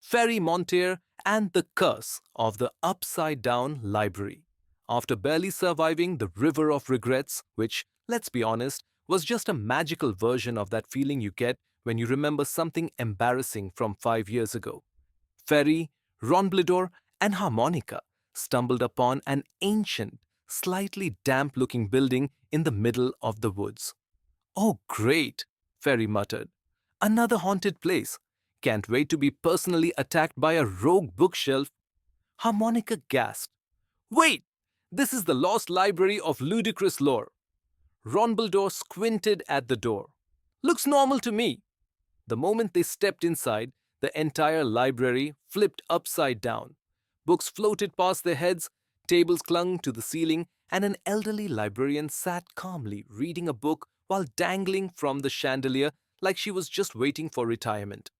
Ferry Montter and the Curse of the Upside Down Library. After barely surviving the river of regrets, which, let's be honest, was just a magical version of that feeling you get when you remember something embarrassing from 5 years ago, Ferry, Ronbledore, and Harmonica stumbled upon an ancient, slightly damp looking building in the middle of the woods. Oh, great, Ferry muttered. Another haunted place. Can't wait to be personally attacked by a rogue bookshelf. Harmonica gasped. Wait! This is the lost library of ludicrous lore. Ronbledore squinted at the door. Looks normal to me. The moment they stepped inside, the entire library flipped upside down. Books floated past their heads, tables clung to the ceiling, and an elderly librarian sat calmly reading a book while dangling from the chandelier like she was just waiting for retirement.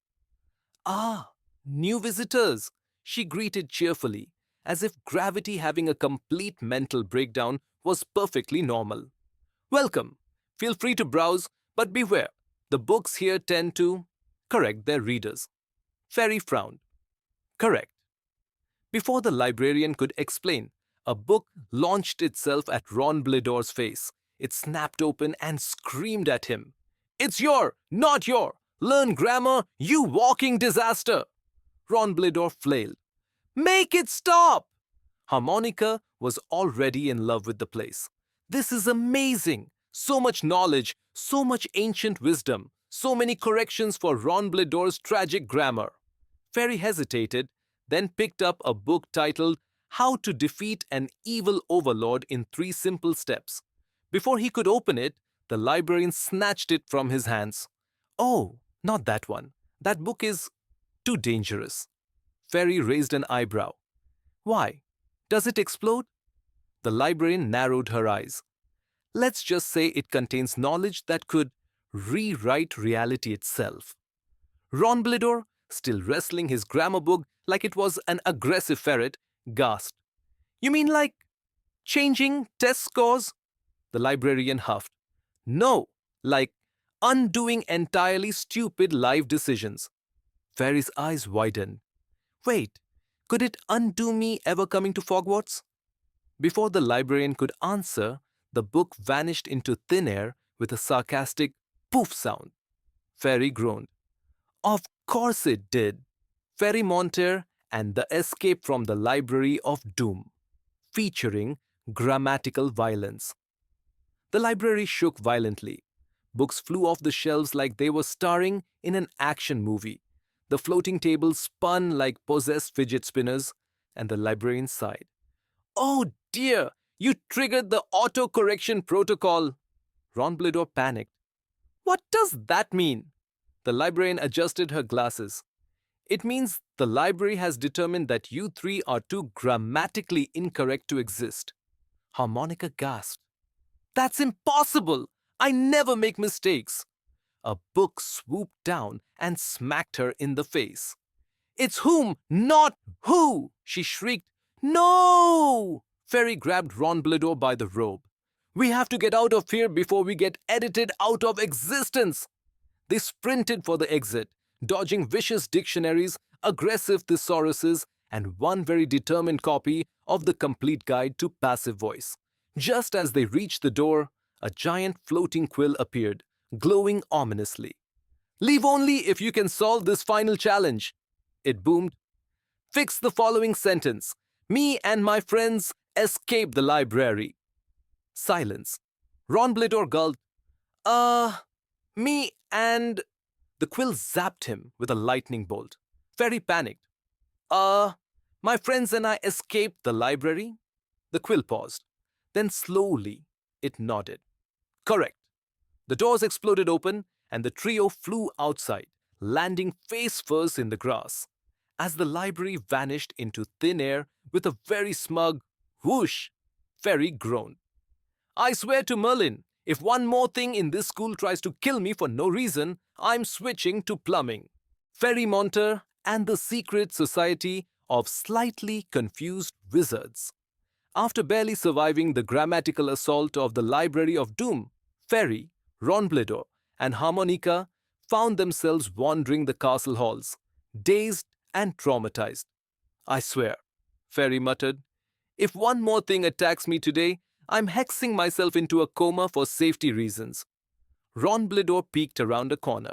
Ah, new visitors, she greeted cheerfully, as if gravity having a complete mental breakdown was perfectly normal. Welcome. Feel free to browse, but beware, the books here tend to correct their readers. Ferry frowned. Correct. Before the librarian could explain, a book launched itself at Ronbledore's face. It snapped open and screamed at him. It's not your! Learn grammar, you walking disaster! Ronbledore flailed. Make it stop! Harmonica was already in love with the place. This is amazing! So much knowledge, so much ancient wisdom, so many corrections for Ronbledore's tragic grammar. Ferry hesitated, then picked up a book titled How to Defeat an Evil Overlord in 3 Simple Steps. Before he could open it, the librarian snatched it from his hands. Oh, not that one. That book is too dangerous. Ferry raised an eyebrow. Why? Does it explode? The librarian narrowed her eyes. Let's just say it contains knowledge that could rewrite reality itself. Ronbledore, still wrestling his grammar book like it was an aggressive ferret, gasped. You mean like changing test scores? The librarian huffed. No, like undoing entirely stupid life decisions. Ferry's eyes widened. Wait, could it undo me ever coming to Foggwarts? Before the librarian could answer, the book vanished into thin air with a sarcastic poof sound. Ferry groaned. Of course it did. Ferry Montter and the Escape from the Library of Doom, featuring grammatical violence. The library shook violently. Books flew off the shelves like they were starring in an action movie. The floating tables spun like possessed fidget spinners, and the librarian sighed. Oh dear, you triggered the auto-correction protocol. Ronbledore panicked. What does that mean? The librarian adjusted her glasses. It means the library has determined that you 3 are too grammatically incorrect to exist. Harmonica gasped. That's impossible! I never make mistakes. A book swooped down and smacked her in the face. It's whom, not who, she shrieked. No! Ferry grabbed Ronbledore by the robe. We have to get out of here before we get edited out of existence. They sprinted for the exit, dodging vicious dictionaries, aggressive thesauruses, and one very determined copy of the complete guide to passive voice. Just as they reached the door, a giant floating quill appeared, glowing ominously. Leave only if you can solve this final challenge. It boomed. Fix the following sentence. Me and my friends escaped the library. Silence. Ronbledore gulped. Me and... The quill zapped him with a lightning bolt. Ferry panicked. My friends and I escaped the library? The quill paused. Then slowly, it nodded. Correct. The doors exploded open, and the trio flew outside, landing face first in the grass. As the library vanished into thin air with a very smug whoosh, Ferry groaned. I swear to Merlin, if one more thing in this school tries to kill me for no reason, I'm switching to plumbing. Ferry Montter and the Secret Society of Slightly Confused Wizards. After barely surviving the grammatical assault of the Library of Doom, Ferry, Ronbledore, and Harmonica found themselves wandering the castle halls, dazed and traumatized. I swear, Ferry muttered, if one more thing attacks me today, I'm hexing myself into a coma for safety reasons. Ronbledore peeked around a corner.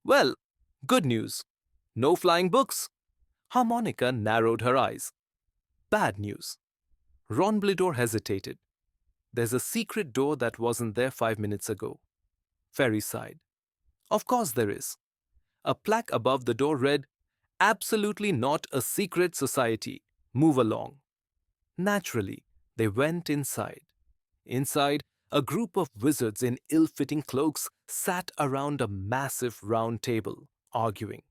Well, good news. No flying books. Harmonica narrowed her eyes. Bad news. Ronbledore hesitated. There's a secret door that wasn't there 5 minutes ago. Ferry sighed. Of course there is. A plaque above the door read, Absolutely not a secret society. Move along. Naturally, they went inside. Inside, a group of wizards in ill-fitting cloaks sat around a massive round table, arguing.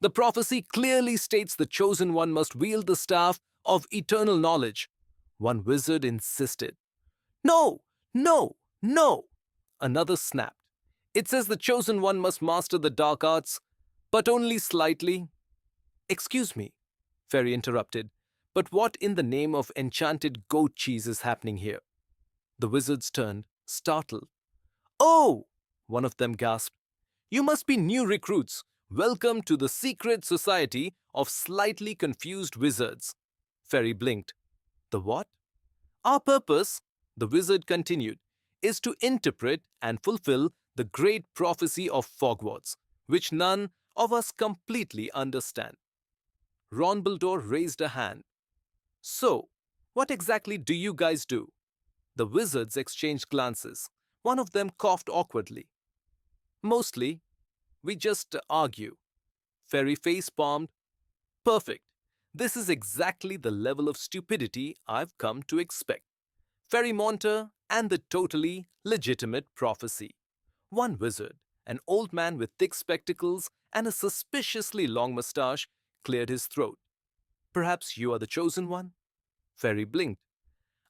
The prophecy clearly states the chosen one must wield the staff of eternal knowledge. One wizard insisted. No, no, no! Another snapped. It says the chosen one must master the dark arts, but only slightly. Excuse me, Ferry interrupted, but what in the name of enchanted goat cheese is happening here? The wizards turned, startled. Oh! One of them gasped. You must be new recruits. Welcome to the secret society of slightly confused wizards. Ferry blinked. The what? Our purpose, the wizard continued, is to interpret and fulfill the great prophecy of Foggwarts, which none of us completely understand. Ronbledore raised a hand. So, what exactly do you guys do? The wizards exchanged glances. One of them coughed awkwardly. Mostly, we just argue. Ferry face palmed. Perfect. This is exactly the level of stupidity I've come to expect. Ferry Montter and the totally legitimate prophecy. One wizard, an old man with thick spectacles and a suspiciously long mustache, cleared his throat. Perhaps you are the chosen one? Ferry blinked.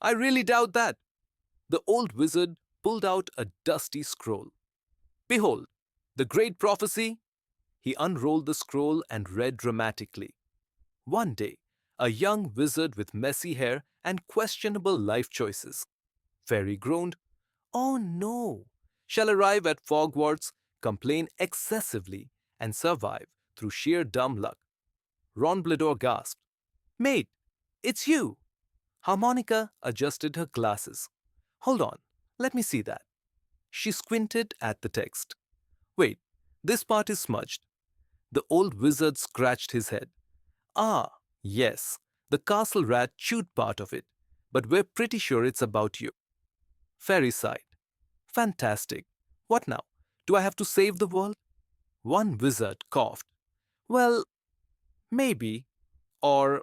I really doubt that. The old wizard pulled out a dusty scroll. Behold, the great prophecy. He unrolled the scroll and read dramatically. One day, a young wizard with messy hair and questionable life choices. Ferry groaned. Oh no! Shall arrive at Foggwarts, complain excessively, and survive through sheer dumb luck. Ronbledore gasped. Mate, it's you! Harmonica adjusted her glasses. Hold on, let me see that. She squinted at the text. Wait, this part is smudged. The old wizard scratched his head. Ah, yes, the castle rat chewed part of it, but we're pretty sure it's about you. Ferry sighed. Fantastic. What now? Do I have to save the world? One wizard coughed. Well, maybe. Or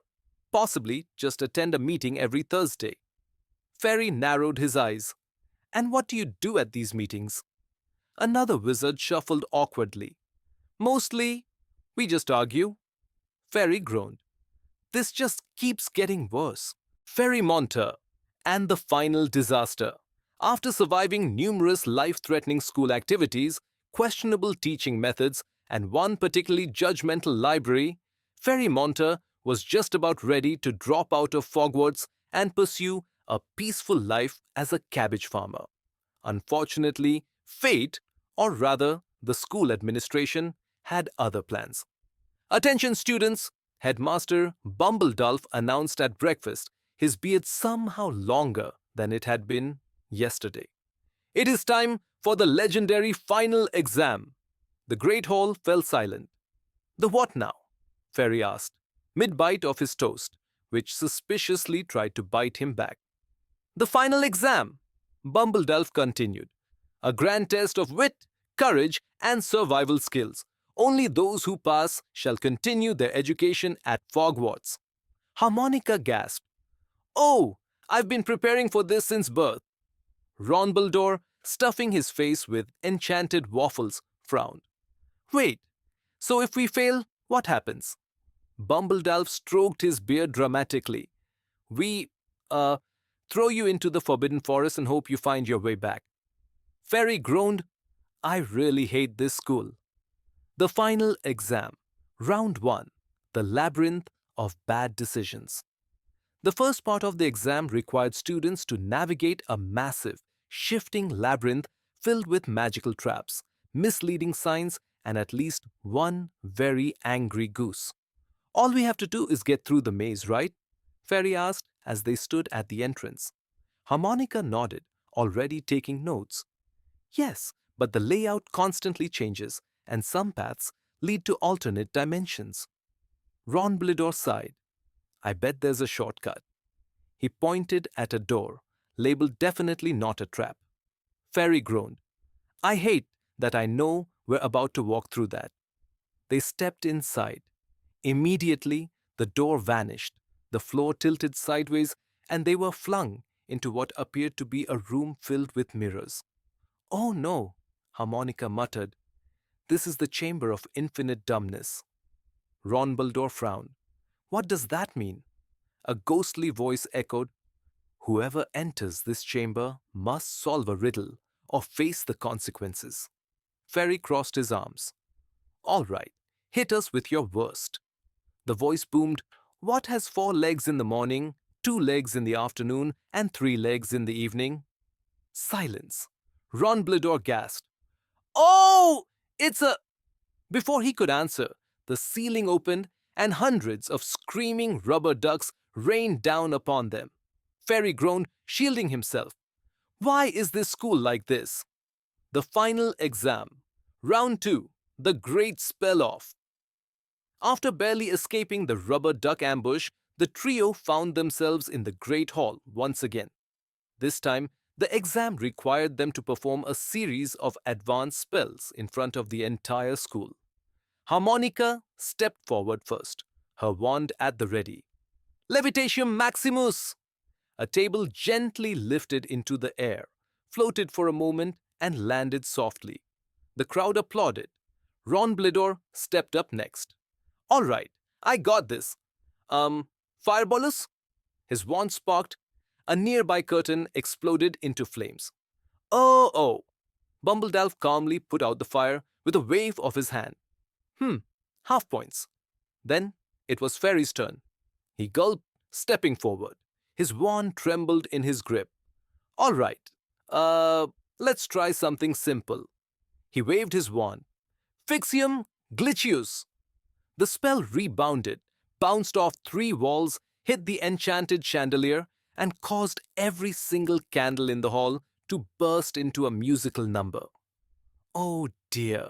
possibly just attend a meeting every Thursday. Ferry narrowed his eyes. And what do you do at these meetings? Another wizard shuffled awkwardly. Mostly, we just argue. Ferry groaned. This just keeps getting worse. Ferry Montter and the final disaster. After surviving numerous life-threatening school activities, questionable teaching methods, and one particularly judgmental library, Ferry Montter was just about ready to drop out of Foggwarts and pursue a peaceful life as a cabbage farmer. Unfortunately, fate, or rather the school administration, had other plans. Attention students! Headmaster Bumbledulf announced at breakfast, his beard somehow longer than it had been yesterday. It is time for the legendary final exam. The great hall fell silent. The what now? Ferry asked, mid-bite of his toast, which suspiciously tried to bite him back. The final exam, Bumbledulf continued. A grand test of wit, courage, and survival skills. Only those who pass shall continue their education at Foggwarts. Harmonica gasped. Oh, I've been preparing for this since birth. Ronbledore, stuffing his face with enchanted waffles, frowned. Wait, so if we fail, what happens? Bumbledulf stroked his beard dramatically. We, throw you into the Forbidden Forest and hope you find your way back. Ferry groaned. I really hate this school. The final exam. Round 1. The Labyrinth of Bad Decisions. The first part of the exam required students to navigate a massive, shifting labyrinth filled with magical traps, misleading signs, and at least one very angry goose. All we have to do is get through the maze, right? Ferry asked as they stood at the entrance. Harmonica nodded, already taking notes. Yes, but the layout constantly changes, and some paths lead to alternate dimensions. Ronbledore sighed. I bet there's a shortcut. He pointed at a door, labeled definitely not a trap. Ferry groaned. I hate that I know we're about to walk through that. They stepped inside. Immediately, the door vanished, the floor tilted sideways, and they were flung into what appeared to be a room filled with mirrors. Oh no, Harmonica muttered. This is the chamber of infinite dumbness. Ronbledore frowned. What does that mean? A ghostly voice echoed, whoever enters this chamber must solve a riddle or face the consequences. Ferry crossed his arms. All right, hit us with your worst. The voice boomed, what has 4 legs in the morning, 2 legs in the afternoon, and 3 legs in the evening? Silence. Ronbledore gasped. Oh, it's a... Before he could answer, the ceiling opened and hundreds of screaming rubber ducks rained down upon them. Ferry groaned, shielding himself. Why is this school like this? The final exam. Round 2. The Great Spell-Off. After barely escaping the rubber duck ambush, the trio found themselves in the Great Hall once again. This time, the exam required them to perform a series of advanced spells in front of the entire school. Harmonica stepped forward first, her wand at the ready. Levitation Maximus! A table gently lifted into the air, floated for a moment, and landed softly. The crowd applauded. Ronbledore stepped up next. All right, I got this. Fireballus? His wand sparked. A nearby curtain exploded into flames. Oh. Bumbledalf calmly put out the fire with a wave of his hand. Half points. Then it was Ferry's turn. He gulped, stepping forward. His wand trembled in his grip. All right, let's try something simple. He waved his wand. Fixium glitchius. The spell rebounded, bounced off 3 walls, hit the enchanted chandelier, and caused every single candle in the hall to burst into a musical number. Oh dear,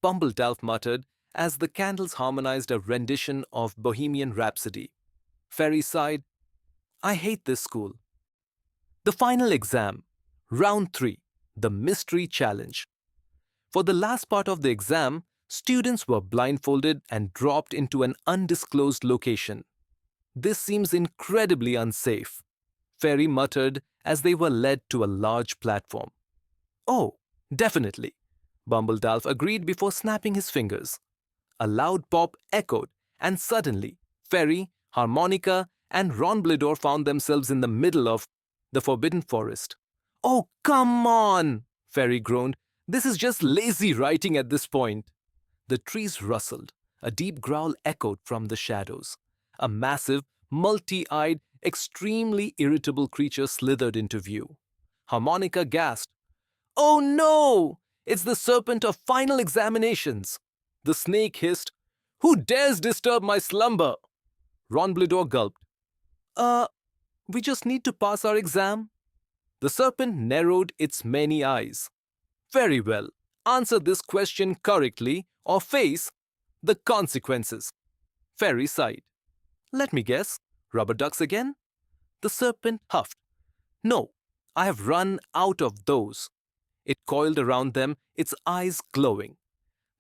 Bumbledalf muttered as the candles harmonized a rendition of Bohemian Rhapsody. Ferry sighed, I hate this school. The final exam, round 3, the mystery challenge. For the last part of the exam, students were blindfolded and dropped into an undisclosed location. This seems incredibly unsafe, Ferry muttered as they were led to a large platform. Oh, definitely, Bumbledalf agreed before snapping his fingers. A loud pop echoed, and suddenly, Ferry, Harmonica, and Ronbledore found themselves in the middle of the Forbidden Forest. Oh, come on, Ferry groaned. This is just lazy writing at this point. The trees rustled. A deep growl echoed from the shadows. A massive, multi-eyed, extremely irritable creature slithered into view. Harmonica gasped. Oh no! It's the serpent of final examinations! The snake hissed. Who dares disturb my slumber? Ronbledore gulped. We just need to pass our exam. The serpent narrowed its many eyes. Very well. Answer this question correctly or face the consequences. Ferry sighed. Let me guess. Rubber ducks again? The serpent huffed. No, I have run out of those. It coiled around them, its eyes glowing.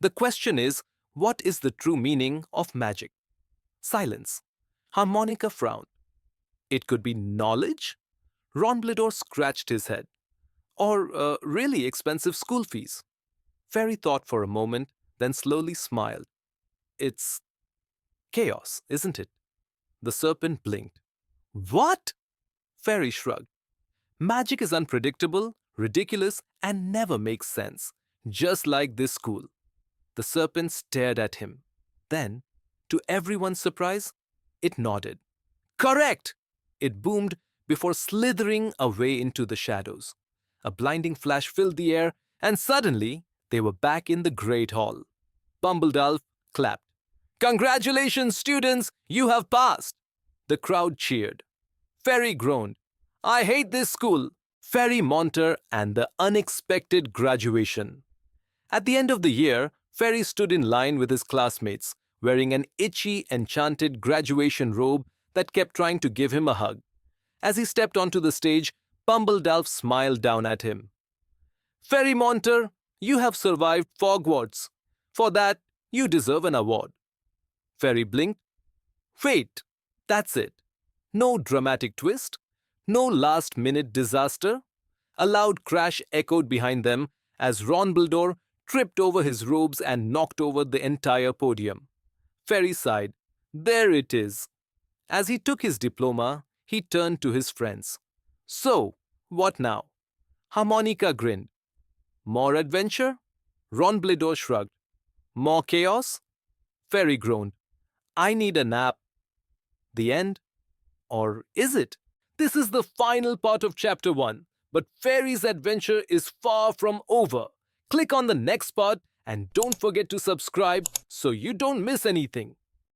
The question is, what is the true meaning of magic? Silence. Harmonica frowned. It could be knowledge? Ronbledore scratched his head. Or really expensive school fees. Ferry thought for a moment, then slowly smiled. It's chaos, isn't it? The serpent blinked. What? Ferry shrugged. Magic is unpredictable, ridiculous, and never makes sense, just like this school. The serpent stared at him. Then, to everyone's surprise, it nodded. Correct! It boomed before slithering away into the shadows. A blinding flash filled the air, and suddenly they were back in the Great Hall. Bumbledalf clapped. Congratulations, students! You have passed! The crowd cheered. Ferry groaned. I hate this school! Ferry Montter and the unexpected graduation. At the end of the year, Ferry stood in line with his classmates, wearing an itchy, enchanted graduation robe that kept trying to give him a hug. As he stepped onto the stage, Pumbledalf smiled down at him. Ferry Monter, you have survived Foggwarts. For that, you deserve an award. Ferry blinked. Wait, that's it. No dramatic twist. No last-minute disaster. A loud crash echoed behind them as Ronbledore tripped over his robes and knocked over the entire podium. Ferry sighed. There it is. As he took his diploma, he turned to his friends. So, what now? Harmonica grinned. More adventure? Ronbledore shrugged. More chaos? Ferry groaned. I need a nap. The end? Or is it? This is the final part of Chapter 1, but Ferry's adventure is far from over. Click on the next part and don't forget to subscribe so you don't miss anything.